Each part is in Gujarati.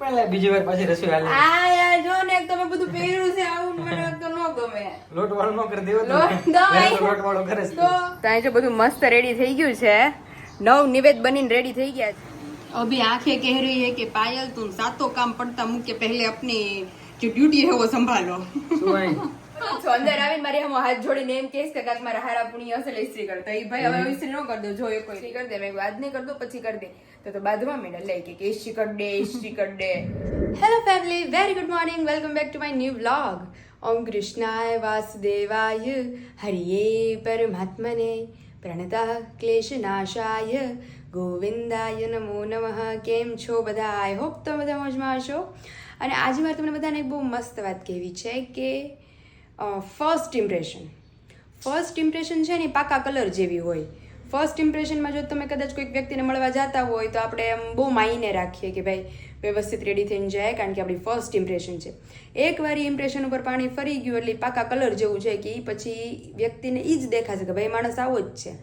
પણ બીજી વાર પાછી રસોઈ હાલે આ યાર જો ને એક તમે બધું પહેર્યું છે આવું મને તો ન ગમે. લોટ વાળો નો કરી દેવો લોટ વાળો કરે છે તો ત્યાં બધું મસ્ત રેડી થઈ ગયું છે. નવ નિવેદ બનીને રેડી થઈ ગયા છે. अभी आंखें कह रही है कि पायल तुम सातों काम पड़ता मुझे पहले अपनी जो ड्यूटी है वो संभालो. તો અંદર આવીને મારી હમો હાથ જોડીને એમ કહેશ કે કાક મારા હારા પુણ્ય હશે ઇસ્ત્રી કરતો. એ ભાઈ હવે ઇસ્ત્રી ન કર દો, જો એ કોઈ કરી દે. મેં આજ નહીં કર દો પછી કરી દે. તો બાદમાં મેં લઈ કે ઇસ્ત્રી કર દે, ઇસ્ત્રી કર દે. Hello family, very good morning, welcome back to my new vlog. ઓમ કૃષ્ણાય વાસુદેવાય હરિયે પરમાત્મને પ્રણતઃ ક્લેશનાશાય ગોવિંદાય નમો નમઃ. કેમ છો બધા? આઈ હોપ તમે બધા મોજમાં હશો. અને આજે મારે તમને બધાને એક બહુ મસ્ત વાત કહેવી છે કે ફર્સ્ટ ઇમ્પ્રેશન છે ને પાકા કલર જેવી હોય. ફર્સ્ટ ઇમ્પ્રેશનમાં જો તમે કદાચ કોઈક વ્યક્તિને મળવા જતા હોય તો આપણે એમ બહુ માઈને રાખીએ કે ભાઈ વ્યવસ્થિત રેડી થઈને જાય, કારણ કે આપણી ફર્સ્ટ ઇમ્પ્રેશન છે. એકવાર ઇમ્પ્રેશન ઉપર પાણી ફરી ગયું એટલે પાકા કલર જેવું છે કે પછી વ્યક્તિને એ જ દેખાશે કે ભાઈ માણસ આવો જ છે.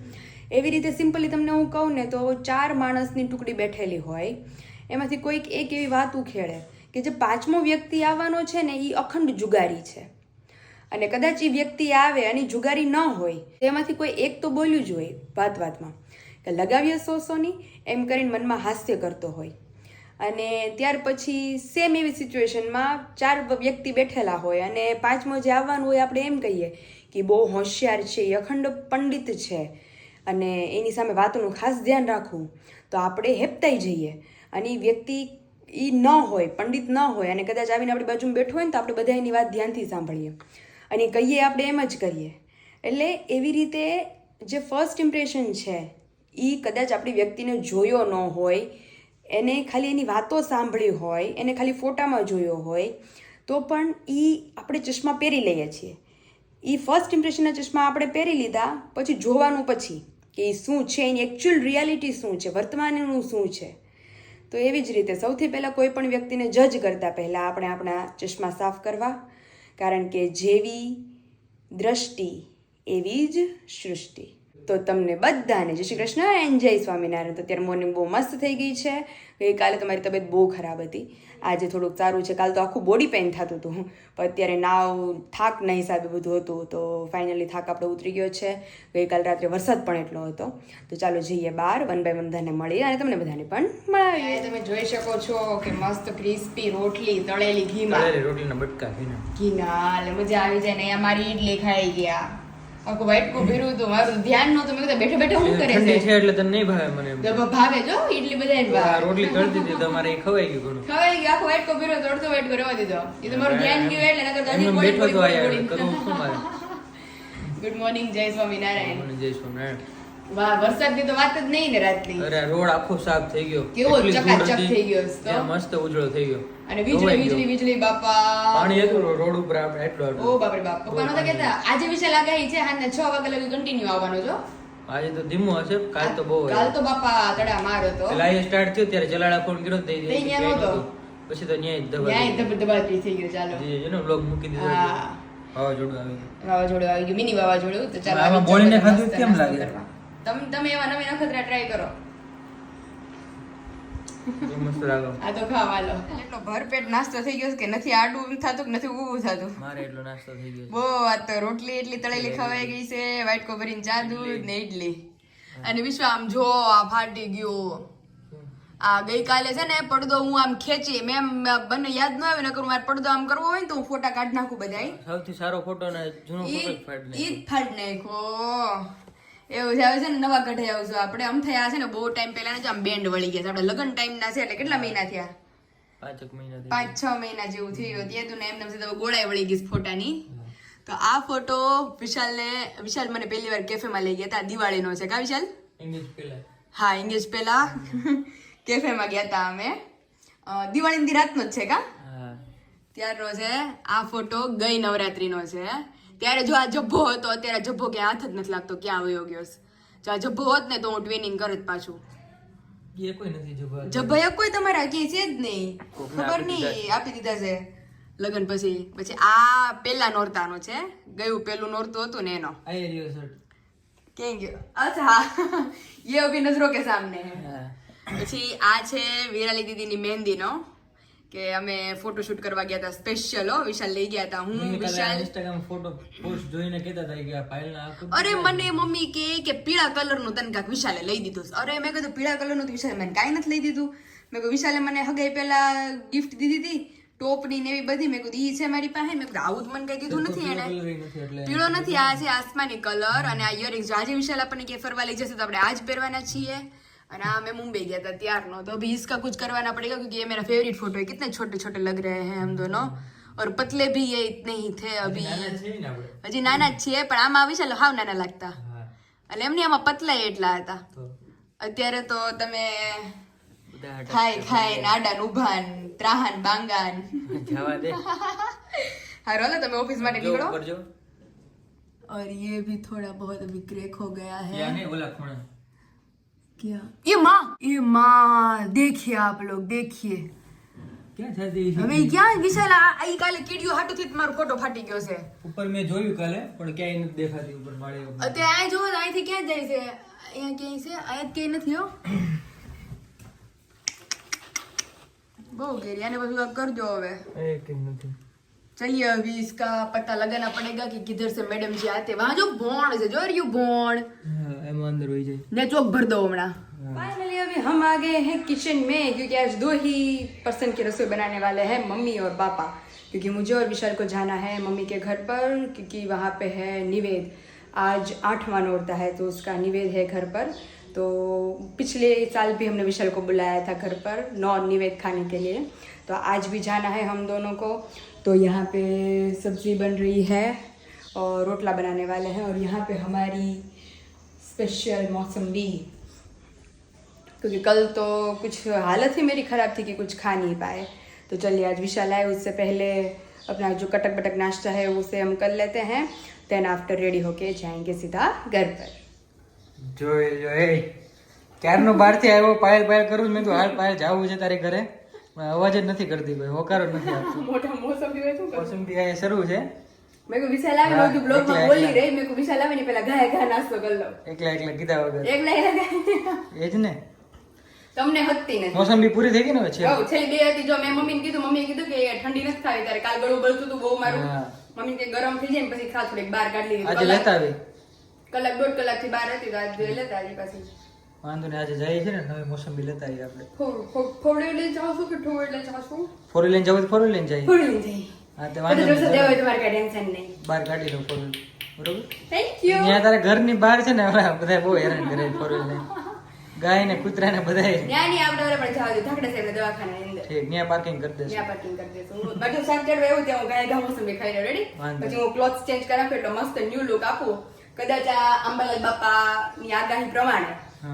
એવી રીતે સિમ્પલી તમને હું કહું ને તો 4 માણસની ટુકડી બેઠેલી હોય, એમાંથી કોઈક એક એવી વાત ઉખેડે કે જે 5મો વ્યક્તિ આવવાનો છે ને એ અખંડ જુગારી છે. અને કદાચ એ વ્યક્તિ આવે અને જુગારી ન હોય તેમાંથી કોઈ એક તો બોલ્યું જ હોય વાતમાં કે લગાવીએ 100-100ની એમ કરીને મનમાં હાસ્ય કરતો હોય. અને ત્યાર પછી સેમ એવી સિચ્યુએશનમાં 4 વ્યક્તિ બેઠેલા હોય અને 5મો જે આવવાનું હોય આપણે એમ કહીએ કે બહુ હોશિયાર છે, એ અખંડ પંડિત છે અને એની સામે વાતોનું ખાસ ધ્યાન રાખવું, તો આપણે હેપતાઈ જઈએ. અને એ વ્યક્તિ એ ન હોય, પંડિત ન હોય અને કદાચ આવીને આપણી બાજુમાં બેઠું હોય ને તો આપણે બધા એની વાત ધ્યાનથી સાંભળીએ અને કહીએ આપણે એમ જ કરીએ. એટલે એવી રીતે જે ફર્સ્ટ ઇમ્પ્રેશન છે એ કદાચ આપણી વ્યક્તિને જોયો ન હોય, એને ખાલી એની વાતો સાંભળી હોય, એને ખાલી ફોટામાં જોયો હોય, તો પણ એ આપણે ચશ્મા પહેરી લઈએ છીએ. એ ફર્સ્ટ ઇમ્પ્રેશનના ચશ્મા આપણે પહેરી લીધા પછી જોવાનું પછી કે એ શું છે, એની એકચ્યુઅલ રિયાલિટી શું છે, વર્તમાનનું શું છે. તો એવી જ રીતે સૌથી પહેલાં કોઈ પણ વ્યક્તિને જજ કરતાં પહેલાં આપણે આપણા ચશ્મા સાફ કરવા, કારણ કે જેવી દ્રષ્ટિ એવી જ સૃષ્ટિ. તો તમને બધાને જય શ્રી કૃષ્ણ એન્ડ જય સ્વામિનારાયણ. તો અત્યારે મોર્નિંગ બહુ મસ્ત થઈ ગઈ છે. ગઈકાલે તમારી તબિયત બહુ ખરાબ હતી, આજે થોડુંક સારું છે. કાલે તો આખું બોડી પેઇન થતું હતું, પણ અત્યારે નાવ થાકના હિસાબે બધું હતું. તો ફાઇનલી થાક આપણે ઉતરી ગયો છે. ગઈકાલે રાત્રે વરસાદ પણ એટલો હતો. તો ચાલો જઈએ બહાર, 1 by 1 બધાને મળીએ અને તમને બધાને પણ મળાવીએ. તમે જોઈ શકો છો કે મસ્ત ક્રિસ્પી રોટલી તળેલી ઘીમાં, રોટલીના બટકા ઘીના એટલે મજા આવી જાય ને. અહીંયા મારી ઈડલી ખાઈ ગયા, આખું વાટકું ભર્યું હતું, મારું ધ્યાન નહોતું. મેં કીધું બેઠા બેઠા શું કરે છે એટલે તને નહીં ભાવે. મને ભાવે જો ઈડલી બધાને ભાવે. રોટલી તળતી હતી તમારે ખવાઈ ગયું ઘણું. ખવાઈ ગયું, આખો વાટકો ભર્યો, તોડતો વાટકો રહેવા દીધો. એ તો મારું ધ્યાન ગયું એટલે નકર તો એમને બેઠો તો આયા કરું શું મારે. ગુડ મોર્નિંગ, જય સ્વામિનારાયણ. જય સ્વામિનારાયણ. વાહ, વરસાદની તો વાત જ નહીં ને રાતની. અરે રોડ આખો સાફ થઈ ગયો, કેવો ચકાચક થઈ ગયો તો મસ્ત ઉજળો થઈ ગયો. અને વીજળી બાપા, પાણી હતું રોડ ઉપર એટલો. ઓ બાપ રે બાપ. પપ્પા નતા કહેતા આજે વિશાલ આગાહી છે સાંજના 6 વાગ્યા લગી કન્ટિન્યુ આવવાનો છો. આજે તો ધીમો હશે, કાલ તો બહુ. કાલ તો બાપા તડા માર હતો. લાઈવ સ્ટાર્ટ થયો ત્યારે જલાડા ફોન કર્યો તો ત્યાં નહોતો, પછી તો ન્યાય ધબાધબી થઈ ગયો. ચાલો એનો બ્લોગ મૂકી દીધો. વાવાઝોડું આવી ગયું, મિની વાવાઝોડું. તો ચાલો આમાં બોલીને ખાધું કેમ લાગે? તમે એવા નવી નખત્રા ટ્રાય કરો. મસ્ત લાગે. આ તો ખાવાલો. એટલો ભરપેટ નાસ્તો થઈ ગયો કે નથી આડું થતું કે નથી ઊભું થતું. મારે એટલો નાસ્તો થઈ ગયો. બહુ આ તો રોટલી એટલી તળેલી ખવાઈ ગઈ છે, વાટકો ભરીને ચા દૂધ ને ઇડલી. અને વિશ્વ આમ જો આ ફાટી ગયો. આ ગઈકાલે છે ને પડદો હું આમ ખેંચી, મેં બંને યાદ ન આવે ને કરું, મારે પડદો આમ કરવો હોય ને તો હું ફોટા કાઢી નાખું બધા. સૌથી સારો ફોટો ને જૂનો ફોટો ફાડી નાખ્યો. એવું છે. હવે છે ને નવા કઢાઈ આવશું આપણે. આમ થયા છે ને બહુ ટાઈમ પહેલા ને આમ બેન્ડ વળી ગયા છે. આપણે લગ્ન ટાઈમ ના છે એટલે કેટલા મહિના થયા? 5-6 મહિના જેવું થયું. ત્યાં તું ને એમને સીધા ગોળાઈ વળી ગઈ ફોટાની. તો આ ફોટો વિશાલ મને પહેલી વાર કેફેમાં લઈ ગયા હતા. દિવાળીનો છે કા વિશાલ? હા, એંગેજ પહેલા કેફેમાં ગયા હતા અમે. દિવાળીની રાતનો જ છે કા? ત્યારનો છે આ ફોટો. ગઈ નવરાત્રીનો છે. ત્યારે જો આ જબ્બો હતો, અત્યારે જબ્બો ક્યાં હાથ જ નથી લાગતો, ક્યાં વયો ગયો. જો આ જબ્બો હોત ને તો હું ટ્વિનિંગ કરત પાછું. જબ્બા કોઈ તમારા કે છે જ નહીં, ખબર નહીં, આપી દીધા છે લગન પછી. આ પેલા નોરતાનો છે, ગયું પેલું નોરતું હતું ને એનો. ક્યાં ગયો? અચ્છા હા, ये अभी नजरों के सामने है. પછી આ છે વિરાલી દીદીની મહેંદીનો. કે અમે ફોટોશૂટ કરવા ગયા હતા સ્પેશિયલ વિશાલ લઈ ગયા હતા હું વિશાલ ઇન્સ્ટાગ્રામ ફોટો પોસ્ટ જોઈને કહેતા હતા કે આ પાયલના આખું અરે મને મમ્મી કે પીળા કલરનું તને કાંક વિશાલે લઈ દીધું છે. અરે મેં કીધું પીળા કલરનું તો વિશાલે મને કાંઈ નથી લઈ દીધું. મેં કીધું વિશાલે મને હગાઈ પહેલા ગિફ્ટ દીધી હતી ટોપની ને એવી બધી. મેં કીધું ઈ છે મારી પાસે. મેં કીધું આવું તો મને કઈ દીધું નથી એને. પીળો નથી, આ છે આસમાની કલર. અને આ ઇયરિંગ્સ આજે વિશાલ આપણને કે ફરવા લઈ જશે તો આપણે આજ પહેરવાના છીએ. અને આ मैं मुंबई गया था ત્યારનો तो अभी इसका कुछ करवाना पड़ेगा क्योंकि ये मेरा फेवरेट फोटो है. कितने छोटे छोटे लग रहे हैं हम दोनों और पतले भी ये इतने ही थे अभी. હજી નાના જ છીએ પણ આમાં વિશાલ હાવ નાના લાગતા એટલે એમની આમાં પતલા એટલા હતા. અત્યારે તો તમે ખાઈ નાડાન ઉભાન ત્રાહાન બાંગાન જવા દે. હારો લે તમે ઓફિસ માટે જો નીકળો. કરજો और ये भी थोड़ा बहुत अभी क्रैक हो गया है. યાને ઓલા ખૂણે क्या ये माँ देखिए आप लोग देखिए ક્યાં થતી હવે ક્યાં વિશાલ આ કાલે કીડીઓ હાટુ થી મારો ફોટો ફાટી ગયો છે. ઉપર મેં જોયું કાલે પણ ક્યાંય નથી દેખાતી ઉપર માળે. અત્યારે આ જો અહીંથી ક્યાં જાય છે? અહીંયા ક્યાંય છે? અહીંયા ક્યાંય નથી હો. બહુ ઘેરી આને બધું કરજો હવે. એક નથી. चलिए अभी इसका पता लगाना पड़ेगा कि किधर से मैडम जी आते. वहां जो भोण है जो रही भोण એમાં અંદર હોઈ જાય ने चौक भर दो हमारा. फाइनली अभी हम आ गए हैं किचन में क्योंकि आज 2 ही पर्सन की रसोई बनाने वाले हैं, मम्मी और पापा. क्योंकि मुझे और विशाल को जाना है मम्मी के घर पर क्योंकि वहाँ पे है निवेद. आज 8वां नोरता है तो उसका निवेद है घर पर. तो पिछले साल भी हमने विशाल को बुलाया था घर पर नॉन निवेद खाने के लिए. तो आज भी जाना है हम दोनों को. तो यहाँ पे सब्जी बन रही है और रोटला बनाने वाले हैं. और यहाँ पे हमारी स्पेशल मौसम्बी क्योंकि कल तो कुछ हालत ही मेरी ख़राब थी कि कुछ खा नहीं पाए. तो चलिए आज विशाल आए उससे पहले अपना जो कटक बटक नाश्ता है उसे हम कर लेते हैं. देन आफ्टर रेडी होके जाएंगे सीधा घर पर. જોઈ ક્યારનો બહારથી આવ્યો પાયલ પાયલ કરું મેં તો હાલ પાયલ જાવું છે તારે ઘરે અવાજ જ નથી કરતી કોઈ હોકારો જ નથી આપતો. મોટા મોસમ્બી હોય શું મોસંબી આ શરૂ છે. મેં કો વિશાલ આવે ને બધું બ્લોગ માં બોલી રહી. મેં કો વિશાલ આવે ને પેલા ગાય ગા નાસ્તો કરી લો. એકલા એકલા કીધા વગર એકલા એ જ ને. તમને હકતી નથી. મોસંબી પૂરી થઈ ગઈ ને હવે છે. છેલ્લી 2 હતી જો મેં મમ્મીને કીધું કે ઠંડી નથી ખાવી તારે કાલ ગળું બળતું હતું બહુ મારું. મમ્મી કે ગરમ થઈ જાય ને પછી ખા થોડીક બહાર કાઢી લીધી. આજે લેતા આવી કલાક 1.5 કલાકથી બહાર હતી તો આજે લેતા આવી પાછી. વાંધો ને આજે જઈએ છે ને હવે મોસંબી લેતા આવીએ આપણે. ફોડે લઈ જાવ છું કે ઠોડ લઈ જાવ છું? ફોર લઈને જવું તો ફોર લઈને જઈએ. ફોડ લઈ જઈએ. હા તો વાંધો બધું નહીં. દેવા હોય તમારે કઈ ટેન્શન નહીં. બહાર કાઢી લો ફોર બરોબર. Thank you. ત્યાં તારા ઘરની બહાર છે ને બધા બહુ હેરાન કરે ફોર લઈને ગાય ને કૂતરા ને બધા ન્યા ની આપણે ઓરે પણ જવા દે ધાકડા સાહેબ દવાખાના અંદર. ઠીક ત્યાં પાર્કિંગ કરી દેશું. ત્યાં પાર્કિંગ કરી દેશું. બધું શાક ચડવા એવું ત્યાં હું ગાય ઘા મોસંબી ખાઈ રહ્યો રેડી. વાંધો પછી હું ક્લોથ્સ ચેન્જ કરાવું એટલે મસ્ત ન્યુ લુક આપું. કદાચ આ અંબાલાલ બાપા ની આગાહી પ્રમાણે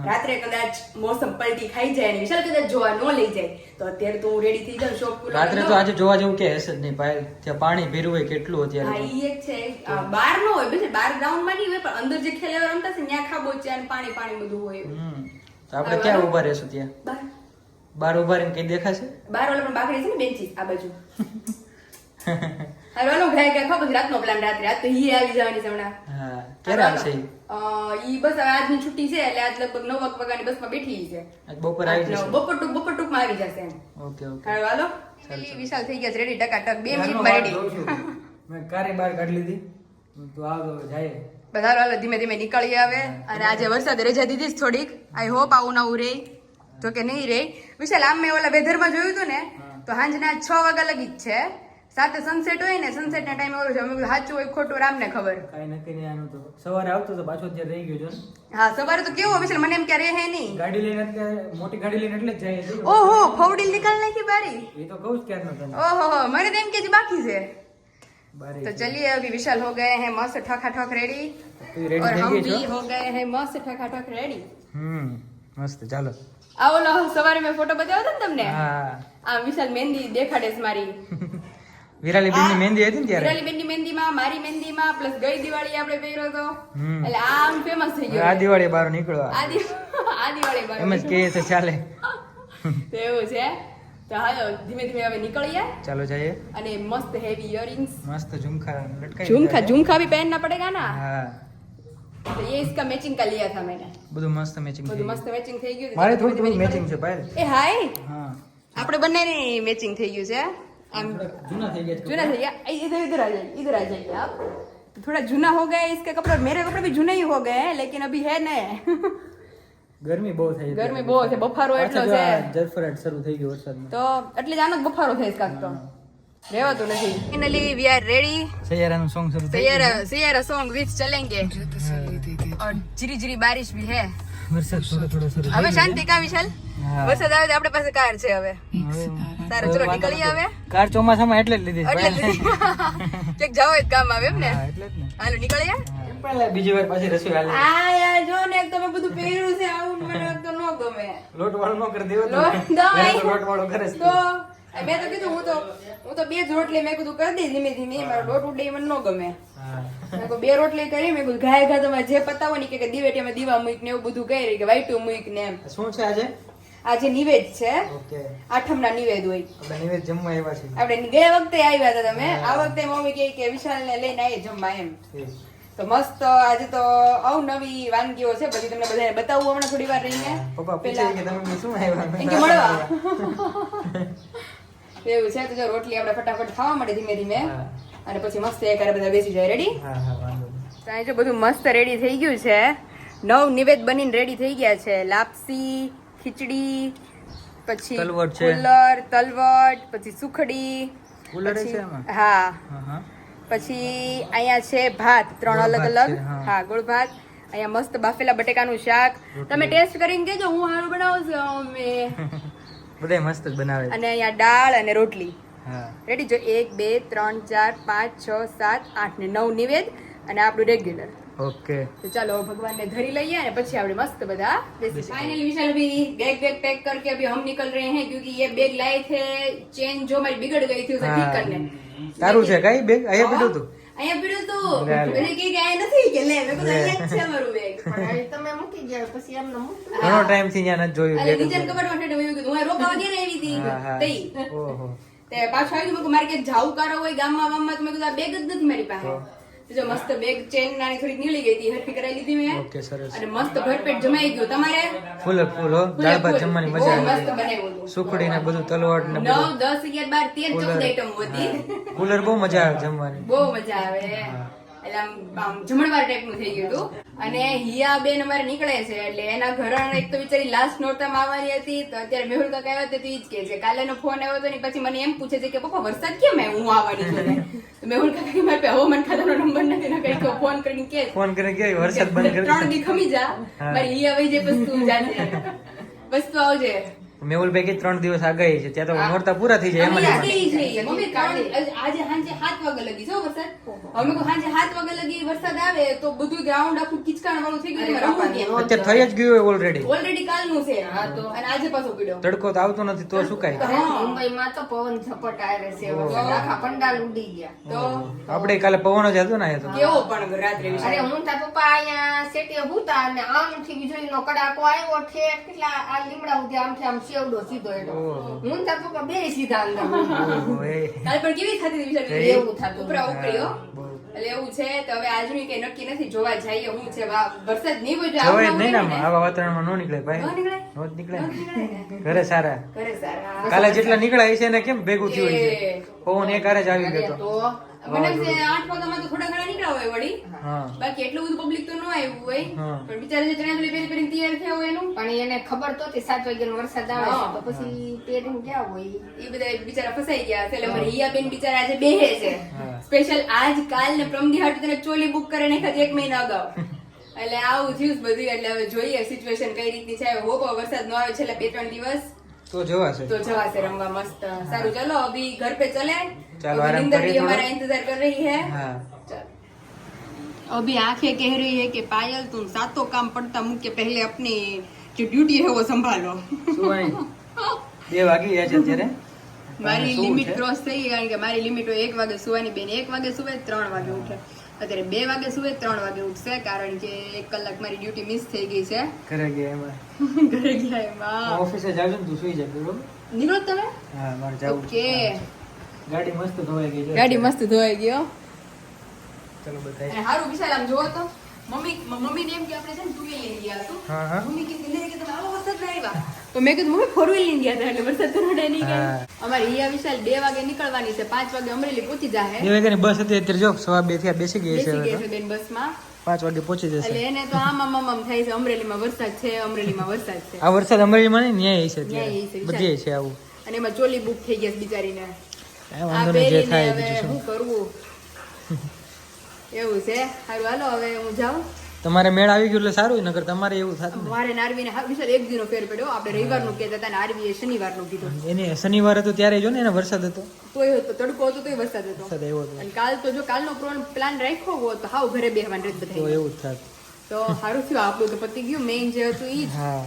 રાત્રે કદાચ મોસમ પલટી ખાઈ જાય ને વિશાલ કદાચ જોવા ન લઈ જાય તો અત્યારે તો હું રેડી થઈ જાઉં શોપ પૂરો. રાત્રે તો આજે જોવા જેવું કે હશે જ નહીં પાયલ. ત્યાં પાણી ભીરું હોય કેટલું હા અત્યારે. ઈ એક છે. બહાર નો હોય પછી બહાર ગ્રાઉન્ડ માં નહીં હોય પણ અંદર જે ખેલેવા રમતા છે ત્યાં ખાબોચિયા અને પાણી પાણી બધું હોય. તો આપણે ક્યાં ઊભા રહેશું ત્યાં? બહાર બહાર ઊભા રહીને કઈ દેખાશે? બહાર ઓલા પણ બાકડી છે ને બેન્ચીસ આ બાજુ. હાલો ગાય ગાય ખાવ પછી રાતનો પ્લાન રાત્રે. આજ તો ઈ આવી જવાની છે હમણાં. હા ક્યારે આવશે ઈ? ઈ બસ હવે આજની છુટ્ટી છે એટલે આજ લગભગ 9 વાગ્યાની બસમાં બેઠી છે. આજ બપોર આવી જશે. બપોર ટૂંકમાં આવી જશે એમ. Okay okay. હાલો વિશાલ થઈ ગયા છે રેડી ટકાટક 2 મિનિટમાં રેડી. મેં કારે બહાર કાઢી લીધી. તું આવ તો જાય. બધા હાલો ધીમે ધીમે નીકળી આવે. અને આજે વરસાદ રજા દીધી છે થોડીક. આઈ હોપ આવું નવું રે જો કે નહીં રે. વિશાલ આમ મેં ઓલા વેધરમાં જોયું હતું ને તો સાંજના 6 વાગ્યા લગી જ છે. સાથે સનસેટ હોય ને સનસેટ ના ટાઈમે ઓલું છે. અમે સાચું હોય ખોટું રામને ખબર. કાઈ નક્કી નહીં આનું તો. સવારે આવતો તો પાછો ત્યાં રહી ગયો છો. હા સવારે તો કેવો વિશાલ મને એમ કે રહે નહીં. ગાડી લઈને અત્યારે મોટી ગાડી લઈને એટલે જ જાય છે. ઓહો ફોવડીલ નીકાળ નાખી બારી. એ તો કહું જ ક્યારનો તને. ओहो मैंने तो इनके जी बाकी से. બારી तो चलिए अभी विशाल हो गए हैं मस्त ठोका ठोक रेडी. તું રેડી और થઈ हम ગઈ भी છો? हो गए हैं मस्त ठोका ठोक रेडी. મસ્ત ચાલો. આ ઓલો સવારે મેં ફોટો બતાવ્યો હતો ને તમને. હા આ વિશાલ મહેંદી દેખાડે છે મારી. વિરાલી બેન ની મહેંદી હતી ને ત્યારે. વિરાલી બેનની મહેંદીમાં મારી મહેંદીમાં પ્લસ ગઈ દિવાળી આપણે પહેર્યો હતો. એટલે આ આમ ફેમસ થઈ ગયો. આ દિવાળી બહાર નીકળો. આ દિવાળી બાર. એમ જ કહે છે ચાલે. તો એવું છે. તો હાલો ધીમે ધીમે હવે નીકળીએ. ચાલો જઈએ. અને મસ્ત હેવી ઇયરિંગ્સ મસ્ત ઝુમખા લટકાઈ. झुमका भी पहनना पड़ेगा ना. હા तो ये इसका मैचिंग का लिया था मैंने. બધું મસ્ત મેચિંગ બધું મસ્ત મેચિંગ થઈ ગયું. મારે થોડું મેચિંગ છે પાયલ. એ હાય હા આપણે બંનેની મેચિંગ થઈ ગયું છે આમ જૂના થઈ ગયા जूना થઈ ગયા इधर आ जाइए आप थोड़ा जूना हो गया है इसके कपड़े मेरे कपड़े भी जूने ही हो गए हैं लेकिन अभी है नए ગરમી બહુ થઈ ગરમી બહુ છે બફારો એટલો છે જરફરાટ શરૂ થઈ ગયો વરસાદમાં તો એટલે જ આનો જ બફારો થાય છે કાક તો રહેવાતું નથી ફાઇનલી વી આર રેડી સૈયારાનું સોંગ શરૂ થઈ ગયું सैयारा सॉन्ग विच चलेंगे और जीरी जीरी बारिश भी है વરસાદ થોડો થોડો શરૂ હવે શાંતિ કા વિશાલ હા. વરસાદ આવે તો આપણી પાસે કાર છે હવે સારું ચલો નીકળી આવે કાર ચોમાસામાં એટલે જ લીધી છે. એટલે ચેક જાવ જ કામ આવે એમ ને હા, એટલે જ ને હાલો નીકળીએ પહેલા બીજી વાર પાછી રસોઈ હાલે આ યાર જો ને એક તમે બધું પહેર્યું છે આવું મને તો ન ગમે લોટ વાળો ન કરી દેવો તો. લોટ ઘરે તો લોટ વાળો કરે છે તો મેં તો કીધું હું તો બે જ રોટલી મેં કીધું કરી દઈ ધીમે ધીમે મારો લોટ ઉડે મને ન ગમે હા. મેં કીધું બે રોટલી કરી મેં કીધું ઘાય ઘા તમે જે પતાવો ને કે દિવેટીમાં દીવા મૂક ને એવું બધું કરી કે વાઈટું મૂક ને એમ શું છે આજે આજે નિવેદ છે ઓકે આઠમના નિવેદ હોય આપણે નિવેદ જમવા આવ્યા છીએ આપણે ગયા વખતે આવ્યા હતા તમે આ વખતે મમ્મી કહે કે વિશાલ ને લઈને આવીએ જમવા એમ ઠીક. તો મસ્ત આજે તો અવનવી વાનગીઓ છે બધી તમને બધાને બતાવું હમણાં થોડી વાર રહીને પપ્પા પૂછે કે તમે શું આવ્યા એમ કે મળવા એવું છે તો જો રોટલી આપણે ફટાફટ ખાવા માટે ધીમે ધીમે હા. અને પછી મસ્ત એકારે બધા બેસી જાય રેડી હા હા વાંધો નહીં. તો અહીં જો બધું મસ્ત રેડી થઈ ગયું છે નવ નિવેદ બનીને રેડી થઈ ગયા છે લાપસી ખીચડી પછી તલવટ છે. કુલર તલવટ પછી સુખડી કુલર છે પછી- એમાં? હા હા હા પછી અહીંયા છે ભાત ત્રણ ગોળ અલગ ભાત અલગ છે, હા. હા ગોળ ભાત અહીંયા મસ્ત બાફેલા બટેકાનું શાક તમે ટેસ્ટ કરીને કેજો હું સારું બનાવું છું અમે બધાય મસ્ત જ બનાવે છે. અને અહીંયા દાળ અને રોટલી હા રેડી જો 1 2 3 4 5 6 7 8 ને 9 નિવેદ અને આપણું રેગ્યુલર ઓકે तो चलो भगवान ने धरी लिया है પછી આપણે મસ્ત બધા फाइनली विशाल अभी बैग पैक करके अभी हम निकल रहे हैं क्योंकि ये बैग लाए थे चेन जो हमारी बिगड़ गई थी उसे ठीक करने તારું છે કઈ બેગ અહીંયા પીડું તું અહીંયા પીડ્યું તું લે, લે. મને કે આયા નથી કે લે મેં કીધું અહીંયા જ છે મારું બેગ તમે મૂકી ગયા પછી એમને મૂકી ઘણો ટાઈમ થી ત્યાં નથી જોયું અરે બેગ નીચે કબાટમાં ઠેઠ મેં કીધું હું રોકાવા દે ને એવી હતી હા હા તઈ ઓહો તે પાછું આવ્યું મેં કીધું મારે કે જાવું કારો હોય ગામમાં વામમાં તો મેં કીધું આ બેગ જ નથી મારી પાસે તો જો મસ્ત બેગ ચેન નાની થોડી નીકળી ગઈ હતી હરખી કરાવી લીધી મેં ઓકે સરસ અને મસ્ત ભરપેટ જમાઈ ગયું તમારે ફૂલ ફૂલ હો દાળ ભાત જમવાની મજા બહુ મસ્ત આવે બનાવ્યું હતું. સુખડી ને બધું તલવટ ને 9 બધું 10 11 12 13 14 આઈટમ હતી કુલર બહુ મજા આવે જમવાની બહુ મજા આવે એટલે આમ જમણવાર ટાઈપનું થઈ ગયું હતું અને હિયા બેન અમારે નીકળે છે એટલે એના ઘરણ એક તો બિચારી લાસ્ટ નોરતામાં આવવાની હતી તો અત્યારે મેહુલ કાકા આવ્યા તો ઈ જ કે છે કાલેનો ફોન આવ્યો હતો ને પછી મને એમ પૂછે છે કે પપ્પા વરસાદ કેમ આવ્યો હું આવવાની છું ને. તો મેહુલ કાકા કે મારે પાસે હવામાન ખાતાનો નંબર નથી ને કઈ ફોન કરીને કે ફોન કરીને કે વરસાદ બંધ કરી 3 દી ખમી જા મારી હિયા વઈ જાય પછી તું જાજે બસ તું આવજે મેહુલ ભાઈ કે 3 દિવસ આગાહી છે ત્યાં તો નોરતા પૂરા થઈ જાય એમ જ અમે એમ જ. આગે છે મમ્મી આજે સાંજે 7 વાગે લગી જો વરસાદ અમે કો સાંજે 7 વાગે લગી વરસાદ આવે તો બધું ગ્રાઉન્ડ આખું કિચકાણ વાળું થઈ ગયું રમવું કેમ અત્યારે થઈ જ ગયું ઓલરેડી ઓલરેડી કાલનું છે અને આજે પાછો પીડ્યો તડકો તો આવતો નથી તો શું કાંઈ મુંબઈમાં તો પવન ઝપટ આવે છે વરસાદ આખા પંડાલ ઉડી ગયા તો આપણે કાલે પવન જ હતો ને અહીંયા તો કેવો પણ રાત્રે અરે વિશે હું તાર પપ્પા અહીંયા સેટીએ હુતા અને આમથી વીજળીનો કડાકો આવ્યો ઠેક કેટલા આ લીમડા સુધી આમથી આમ શેવડો સીધો એનો હું તાર પપ્પા બે સીધા અંદર ઓહો, એ. કાલ પણ કેવી થતી હતી વિચાર એવું થતું. ઉપરા ઉપરીઓ બહુ. એટલે એવું છે તો હવે આજનું કઈ નક્કી નથી જોવા જઈએ હું છે વરસાદ નહીં હોય જવાય જ નહીં ને આમાં. આવા વાતાવરણમાં નો નીકળે ભાઈ ન નીકળે? નો જ નીકળે ને. ઘરે સારા ઘરે સારા કાલે જેટલા નીકળ્યા છે ને કેમ ભેગું થયું છે એ. પવન એક હારે જ આવી ગયો હતો તો મને છે 8 વાગ્યામાં તો થોડા ઘણા નીકળ્યા હોય વળી હા બાકી એટલું બધું પબ્લિક તો ન આવ્યું હોય હા. પણ બિચારા જે ચણાચોળી પહેરી પહેરીને તૈયાર થયા હોય એનું પણ એને ખબર તો હતી 7 વાગ્યાનો વરસાદ આવે છે હા. તો પછી પહેરીને ગયા હોય એ બધા બિચારા ફસાઈ ગયા છે. એટલે મારી હિયાબેન બિચારા આજે બેહે છે હા. સ્પેશિયલ આજ કાલ ને પ્રમદી હાટુ તને ચોલી બુક કરે નાખ્યા 1 મહિના અગાઉ એટલે આવું થયું બધું એટલે હવે જોઈએ સિચ્યુએશન કઈ રીતની છે હોપ વરસાદ ન આવે છેલ્લા 2-3 દિવસ તો જવાશે तो जवासे रंगा मस्त सारू चलो अभी घर पे चले चलो, अभी आराम निंदर करिए भी थोड़ा। हमारा इंतजार कर रही है હા चलो अभी आंखें कह रही है कि पायल तुम सातों काम पड़ता मुख के पहले अपनी जो ड्यूटी है वो संभालो શું અહીં 2 વાગી ગયા છે અત્યારે મારી શું લિમિટ છે? ક્રોસ થઈ ગઈ કારણ કે મારી લિમિટ હોય 1 વાગે સુવાની બેન 1 વાગે સુવે 3 વાગે ઉઠે અત્યારે 2 વાગે સુવે 3 વાગે ઉઠશે કારણ કે 1 કલાક મારી ડ્યુટી મિસ થઈ ગઈ છે ઘરે ગયા એમાં ઘરે ગયા એમાં ઓફિસે જાવ છો ને તું સુઈ જા બરોબર નીકળો તમે હા મારે જાવું છે. ઓકે ગાડી મસ્ત ધોવાઈ ગઈ છે ગાડી મસ્ત ધોવાઈ ગયો ચલો બતાય અને હારું વિશાલ આમ જોવો તો મમ્મીને એમ કે આપણે છે ને ટુ વ્હીલ લઈ ગયા હતું હા હા મમ્મી કે તમે આવો વરસાદ ના આવ્યા તો તો મેં કીધું મમ્મી 4 વ્હીલ ગયા હતા એટલે વરસાદ તો નડે નહીં હા. કઈ. અમારે હિયા વિશાલ 2 વાગે નીકળવાની છે, 5 વાગે અમરેલી પહોંચી જાહે. 2 વાગ્યાની બસ હતી અત્યારે જો 2:15 થયા બેસી ગઈ છે બેસી હવે ગયા તો. છે બેન બસમાં. 5 વાગે પહોંચી જશે. એટલે એને તો આમ થાય છે અમરેલીમાં વરસાદ છે, અમરેલીમાં વરસાદ છે. આ વરસાદ અમરેલીમાં નહીં ન્યાય છે ન્યાય અત્યારે છે, બધી છે આવું. અને એમાં ચોલી બુક થઈ ગઈ છે બિચારીને. કાંઈ આ વાંધો નહીં, જે પહેરીને થાય હવે બીજું શું શું. કરવું એવું છે. હારું હાલો હવે હું જાઉં. તમારે મેળ આવી ગયું એટલે સારું, નકર તમારે એવું થતું ને. મારે નારવીને વિશાલ 1 દિનો ફેર પડ્યો. આપણે રવિવારનું કહેતા હતા ને આરવીએ શનિવારનું કીધું. એને શનિવાર હતો ત્યારે જો ને એને વરસાદ હતો, તોય હતો તડકો હતો તોય વરસાદ હતો. વરસાદ આવ્યો હતો અને કાલ તો જો કાલનો પ્લાન રાખ્યો હોત તો હાવ ઘરે બેહવાનું રેત તો બધા. એવું જ થાત. તો સારું થયું આપણું તો પતી ગયું. મેઇન જે હતું ઈ જ. હા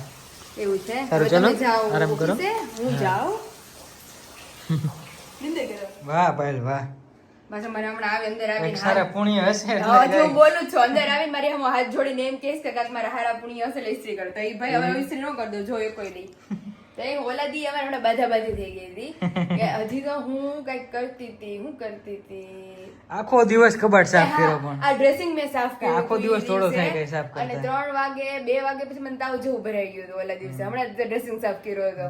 એવું છે. સારું, હવે તમે ચલો, જાઓ આરામ કરો. ઓફિસે, હું જાઉં. નિંદર કરો. વાહ પાયલ વાહ, બસ અમારે હમણાં આવે અંદર કંઈક આવીને સારા પુણ્ય હશે એટલે હા, જો કાંઈ. બોલું જ છું. અંદર આવીને મારી સામે હાથ જોડીને એમ કહેશ કે કાંઈક મારા હારા પુણ્ય હશે એટલે ઇસ્ત્રી કરો. તો ઈ ભાઈ હવે ઇસ્ત્રી ન કરી દો, જો એ કોઈ નહીં. તો એ ઓલા દી અમારે હમણાં બાધાબાધી થઈ ગઈ હતી કે હજી તો હું કંઈક કરતી હતી. આખો દિવસ કબાટ સાફ કર્યો પણ આ ડ્રેસિંગ મેં સાફ કર્યું આખો હતું દિવસ ઈ થોડો દિવસે. થાય કઈ સાફ કરતા. અને 3 વાગે 2 વાગે પછી મને તાવ જેવું ભરાઈ ગયું હતું ઓલા દિવસે. હમણાં ડ્રેસિંગ સાફ કર્યો હતો.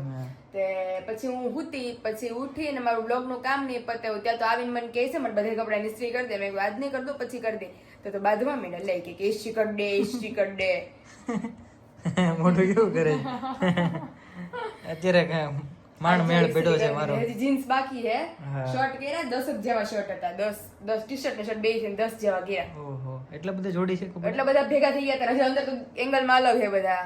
તે પછી હું હુતી, પછી ઉઠીને મારું બ્લોગ નું કામ નહીં પત્યું ત્યાં તો આવીને મને કહે છે મને બધા કપડા ઇસ્ત્રી કરી દે. મેં કીધું આજ નહીં કરતો પછી કરી દે. તો બાદમાં મેં લઈ કે ઇસ્ત્રી કરી દે, ઇસ્ત્રી કરી દે. મોઢું કેવું કરે છે. અત્યારે કાંઈ માંડ મેળ પડ્યો છે મારો. હજી જીન્સ બાકી છે. હા. શર્ટ કર્યા 10 જેવા શર્ટ હતા. 10 ટી-શર્ટ ને શર્ટ બે છે 10 જેવા ગયા. ઓહો, એટલા બધા જોડી છે કપડાં? એટલે બધા ભેગા થઈ ગયા હતા. હજી અંદર તો એંગલમાં અલગ છે બધા.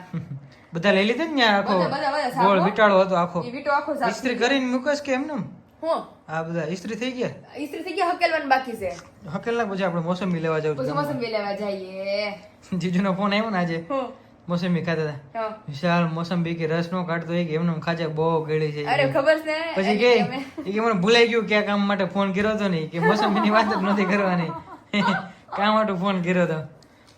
બધા લઈ લીધા ને ત્યાં આખો બધા સાફ ગોળ હો. વિટાળો હતો આખો. ઈ વીંટો આખો સાફ ઇસ્ત્રી કરીને મૂકસ કે એમને એમ? હું આ બધા ઇસ્ત્રી થઈ ગયા ઇસ્ત્રી થઈ ગયા, હકેલવાનું બાકી છે. હકેલના. પછી આપણે મોસંબી લેવા જવું પછી હતું. મોસંબી લેવા જઈએ. જીજુનો ફોન આવ્યો ને આજે, હું મોસંબી ખાતા હતા. હા. વિશાલ મોસંબી કે રસ નો કાઢતો હોય કે એમને ખાજે બહુ ગળી છે. અરે ખબર છે પછી કે ઈ કે મને ભૂલાઈ ગયું ક્યાં કામ માટે ફોન કર્યો હતો ને, કે મોસંબીની વાત જ નથી કરવાની. કામ માટે ફોન કર્યો હતો.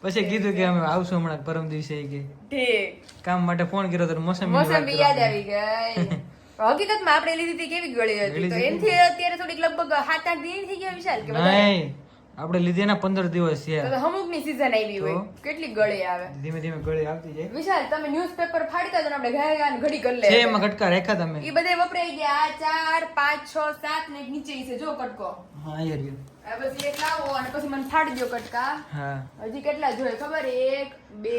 પછી કીધું કે અમે આવશું હમણાં પરમ દિવસે. ઈ કે ઠીક કામ માટે ફોન કર્યો હતો, મોસંબી યાદ આવી ગઈ. હકીકતમાં આપણે લીધી હતી કેવી ગળી હતી. તો એનથી અત્યારે થોડીક લગભગ 7-8 દિન થઈ ગયા વિશાલ કે વધારે? નહીં, આપણે લીધે ના 15 દિવસ છે. તો અમુકની season આવી હોય કેટલી ગળી આવે. ધીમે ધીમે ગળી આવતી જાય વિશાલ તમે ન્યૂઝપેપર ફાડતા તો આપણે ગયા ગયા ઘડી કરી છે. લે. એમાં કટકા રાખ્યા તમે? ઈ બધે વપરાઈ ગયા. 4 5 6 7 ને એક નીચે ઈ છે જો કટકો. હા યાર યાર. હવે પછી એક લાવો અને પછી મને ફાડી દો કટકા. હા હજી કેટલા જોઈએ ખબર? 1 2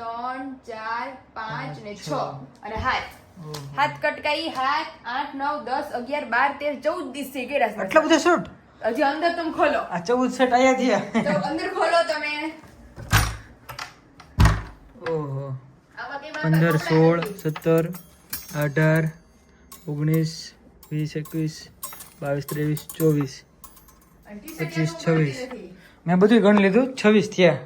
3 4 5 ને 6 અને હાથ. ઓહો. હાથ કટકા ઈ હાથ 8 9 10 11 12 13 14 દિવસ થઈ ગયા. આટલા બધા શર્ટ? હજી અંદર તમે ખોલો આ 14 શર્ટ આયા થયા. તો અંદર ખોલો તમે. ઓહો. આમાં કઈ 15 16 17 18 19 20 21 22 23 24 25 26 મેં બધું ગણ લીધું. 26 થયા.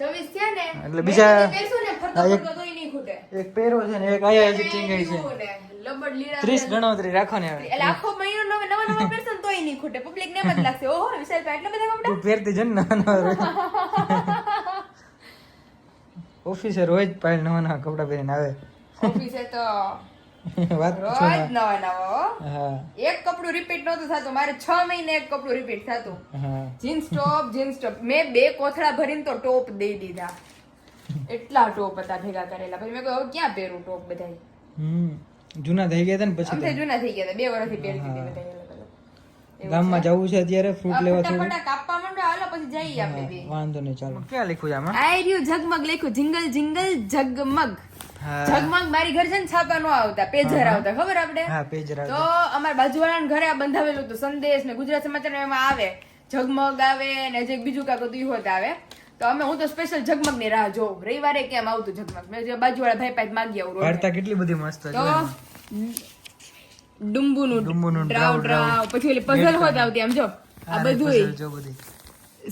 26 થયા ને એટલે બીજા- મેં પહેરશું ને ફરતો હા, એક- ફરતો તોય નહીં ખૂટે. એક પહેરો છે ને એક આયા હજી ચીંગાઈ છે. એવું ને, લબડ લીરા 30 ગણતરી રાખો ને હવે. એટલે આખો મહિનો નવા નવા પહેરશો ને તોય નહીં ખૂટે. પબ્લિક ને એમ જ લાગશે ઓહો વિશાલભાઈ એટલા બધા કપડા. તું પહેરતી જ ને નવા નવા રોજ. ઓફિસે રોજ પાયલ નવા નવા કપડા પહેરીને આવે. ઓફિસે તો વાત રોજ પૂછો ના. નવા નવા હો. હા એક કપડું રિપીટ નહોતું થતું. મારે 6 મહિને એક કપડું રિપીટ થતું. હા. Jeans top. મેં 2 કોથળા ભરીને તો ટોપ દઈ દીધા. એટલા ટોપ હતા ભેગા કરેલા. પછી મેં કહ્યું હવે ક્યાં પહેરું ટોપ બધાય. જૂના થઈ ગયા હતા ને પછી અમથે તો. જૂના થઈ ગયા હતા. 2 વર્ષથી પહેરતી હતી બધાય અલગ અલગ. એવું ગામમાં છે. જવું છે અત્યારે ફ્રૂટ લેવા થોડું. ફટાફટ કાપવા માંડો હાલો પછી જઈએ આપણે બે. વાંધો નહીં, ચાલો. ક્યાં લખ્યું છે આમાં? આ રહ્યું ઝગમગ લખ્યું. જિંગલ જિંગલ ઝગમગ. હા ઝગમગ મારી ઘર છે ને છાપા નો આવતા, પેજર આવતા ખબર આપણે. હા પેજ રાખ. તો અમારા બાજુવાળાના ઘરે આ બંધાવેલું હતું. સંદેશ ને ગુજરાત સમાચાર ને એમાં આવે ઝગમગ આવે ને જે બીજું કાંઈક હતું ઈ હોત આવે. તો હું તો સ્પેશિયલ ઝગમગ ની રાહ જોઉં. રવિવારે કેમ આવતું ઝગમગ. મેં જે બાજુવાળા ભાઈ પાસે માગી આવું રોજ. વાર્તા કેટલી બધી મસ્ત છે. તો ડુંબુનું ડુંબુનું ડ્રાવ ડ્રાવ પછી ઓલી પઝલ હોત આવતી આમ જો આ બધું જો બધી.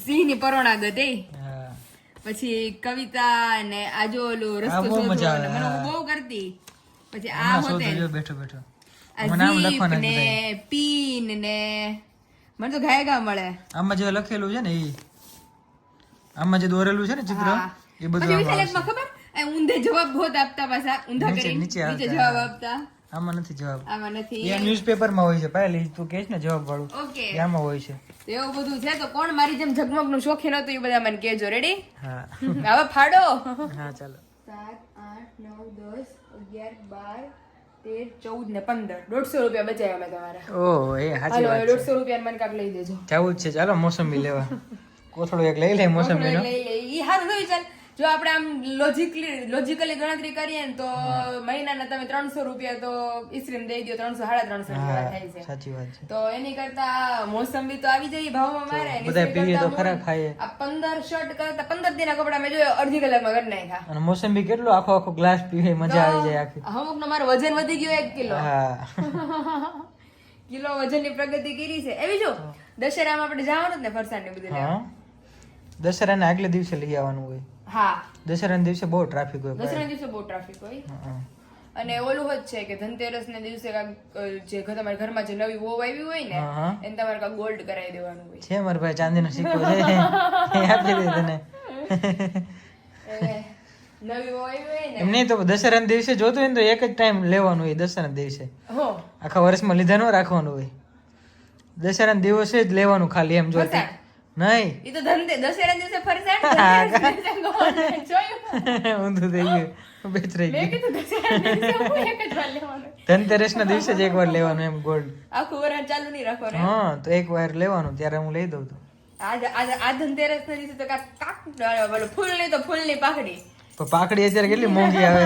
સિંહ ની પરોણાગત એ હા. પછી કવિતા ને આજો ઓલું આ રસ્તો બહુ શોધવો મજા ને આવે. મને હું બહુ કરતી. પછી આ હમણાં હોતે શોધો જો બેઠો બેઠો. આ મને આમ ઝીપ લખવાના જ ને બધાય. પીન ને મને તો ઘાય ઘા મળે. આમાં જે લખેલું છે ને ઈ, આમાં જે દોરેલું છે ને ચિત્ર હા. એ બધું પછી આમાં વિશાલકમાં ખબર આ ઊંધે જવાબ હોત આપતા પાછા ઊંધા નીચે- કરી નીચે નીચે આવતા. જવાબ આપતા. આમાં નથી જવાબ. આમાં નથી. એ ન્યૂઝપેપર માં હોય છે. પહેલી તું કહેશ ને જવાબ વાળું ઓકે એ આમાં હોય છે. એવું બધું છે. તો કોણ મારી જેમ ઝગમગ નું શોખીન હતું એ બધા મને કહેજો. રેડી? હા હવે ફાડો. હા ચાલો. 7 8 9 10 11 12 13, 14 ને 15 150 રૂપિયા બચાવ્યા મેં તમારા. ઓહ એ સાચી હાલો વાત હવે છે. 150 રૂપિયા મને કાંઈક લઈ દેજો. જવું જ છે, ચાલો મોસંબી લેવા. કોથળો એક લઈ લે મોસંબીનો. લઈ લે ઈ હારું થયું. ચાલ જો આપણે આમ લોજિકલી ગણતરી કરીએ ને તો મહિનાના તમે 300 રૂપિયા તો ઈસરીને દઈ દો, 300 350 જેવા હા થાય છે. સાચી વાત છે. તો એની કરતા મોસંબી તો આવી જાય ભાવમાં મારે અને બધા ઈસરી પીએ તો કરતા ખરા ખાઈએ. આ 15 શર્ટ કરતા 15 દિનના કપડા મેં જોયો અડધી કલાકમાં કરી નાખ્યા. અને મોસંબી કેટલો આખો આખો ગ્લાસ પીવે, મજા આવી જાય આખી. અમુક નો મારો વજન વધી ગયો 1 કિલો. હા કિલો વજનની પ્રગતિ કરી છે. એવી જો દશેરામાં આપણે જવાનું જ ને ફરસાણ ને બધું લેવા. હા દશેરાના આગલે દિવસે લઈ આવવાનું હોય. હા દશેરાના દિવસે બહુ ટ્રાફિક હોય. દસરા દિવસે બહુ ટ્રાફિક હોય. હા. અને ઓલું જ છે કે ધનતેરસ ને દિવસે જે તમારા ઘરમાં જે નવી વહુ આવી હોય ને હા. એને તમારે કાંઈક ગોલ્ડ કરાવી દેવાનું હોય. છે મારા ભાઈ ચાંદીનો સિક્કો છે એ આપી દે તને. એટલે નવી વહુ આવી હોય ને એમ નહીં તો દશેરાના દિવસે જોતું હોય ને તો એક જ ટાઈમ લેવાનું હોય. દશેરાના દિવસે હો આખા વર્ષમાં લીધા ન રાખવાનું હોય. દશેરાના દિવસે જ લેવાનું ખાલી એમ જોતું. ફરસાણ. નહીં ઈ તો દશેરા દિવસે ફરસાણ ધનતેરસ દિવસે gold. જોયું ઊંધું થઈ ગયું, બેચરાઈ મેં ગયું. કીધું દશેરા દિવસે હું એક જ વાર લેવાનું. ધનતેરસના દિવસે જ એકવાર લેવાનું એમ ગોલ્ડ. આખું વરસ ચાલુ નહીં રાખો રે. હા તો એક વાર લેવાનું ત્યારે હું લઈ દઉં. તો આ ધનતેરસ ના દિવસે તો કાક ફૂલની તો ફૂલની પાકડી. પણ પાકડી અત્યારે કેટલી મોંઘી આવે.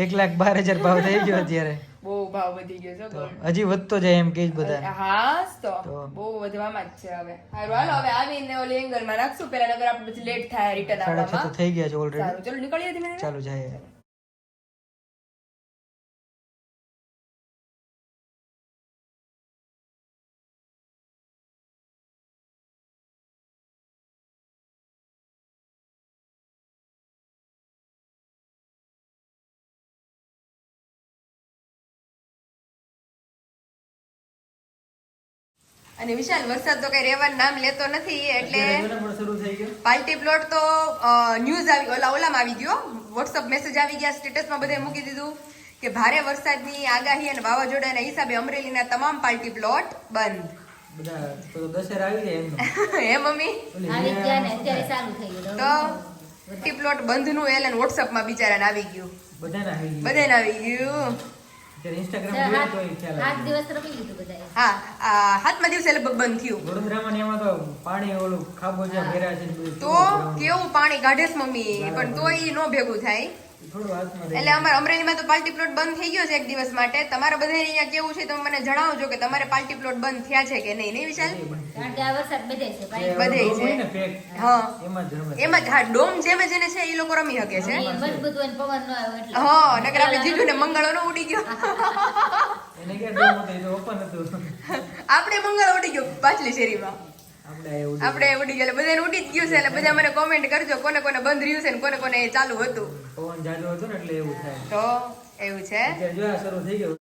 1,12,000 ભાવ થઈ ગયો અત્યારે. બહુ ભાવ વધી ગયો છે તો gold. હજી વધતો જાય એમ કે બધા. હાસ તો તો. બહુ વધવામાં જ છે હવે. હારું હાલો હવે આવીને ઓલી એંગલ માં રાખશું પેલા, નગર આપણે પછી લેટ થાય રિટર્ન 6:30 તો આવવામાં. થઈ ગયા છે ઓલરેડી. સારું ચલો નીકળીએ ધીમે ધીમે. ચાલુ જાય. અને વિશાલ વરસાદ તો કઈ રહેવાનું નામ લેતો નથી એટલે શરૂ થઈ ગયો. પાર્ટી પ્લોટ તો ન્યૂઝ આવી ઓલામાં આવી ગયો, વોટ્સઅપ મેસેજ આવી ગયા, સ્ટેટસમાં બધે મૂકી દીધું કે ભારે વરસાદની આગાહી અને વાવાઝોડાના હિસાબે અમરેલીના તમામ પાર્ટી પ્લોટ બંધ. બધા તો દશેરા આવી જાય એમનો. હે મમ્મી ઓલી આવી ગયા ને અત્યારે ચાલુ થઈ ગયું તો પાર્ટી પ્લોટ બંધનું એલન વોટ્સઅપમાં બિચારાને આવી ગયું, બધાને આવી ગયું. બધાને આવી ગયું. અત્યારે ઇન્સ્ટાગ્રામ જોઈએ તો એ ખ્યાલ આવે. 8 દિવસ રમી લીધું બધાએ. હા આ 7મા દિવસે લગભગ બંધ થયું. વડોદરામાં ને એમાં તો પાણી ઓલું ખાબોચિયા ભર્યા છે ને બધું. તો કેવું પાણી કાઢે છે મમ્મી, પણ તોય ઈ નો ભેગું થાય. થોડું હાથમાં રહી એટલે અમારા અમરેલીમાં તો પાર્ટી પ્લોટ બંધ થઈ ગયો છે એક દિવસ માટે. તમારા બધા અહીંયા કેવું છે તમે મને જણાવજો કે તમારે પાર્ટી પ્લોટ બંધ થયા છે કે નહીં. નહીં વિશાલ? કારણ કે આ વરસાદ બધે છે ભાઈ. બધે ડોમ છે. હોય ને પેક, હા એમાં જ રમે. એમાં જ હા ડોમ જેમ જેને છે એ લોકો રમી શકે છે. મજબૂત હોય ને પવન ન આવે એટલે. હા નકર આપણે જીજુ ને મંગળો નો ઉડી ગયો. એને કે ડોમ હતો એ તો ઓપન હતું. આપણે મંગળ ઉડી ગયો પાછલી શેરીમાં. આપણે એવું આપણે ઉડી ગયા એટલે બધાને ઉડી જ ગયું છે. એટલે બધા મને કોમેન્ટ કરજો કોને કોને બંધ રહ્યું છે ને કોને કોને એ ચાલુ હતું. પવન જાજો હતો ને એટલે એવું થાય. તો એવું છે. અત્યારે જો આ શરૂ થઈ ગયું.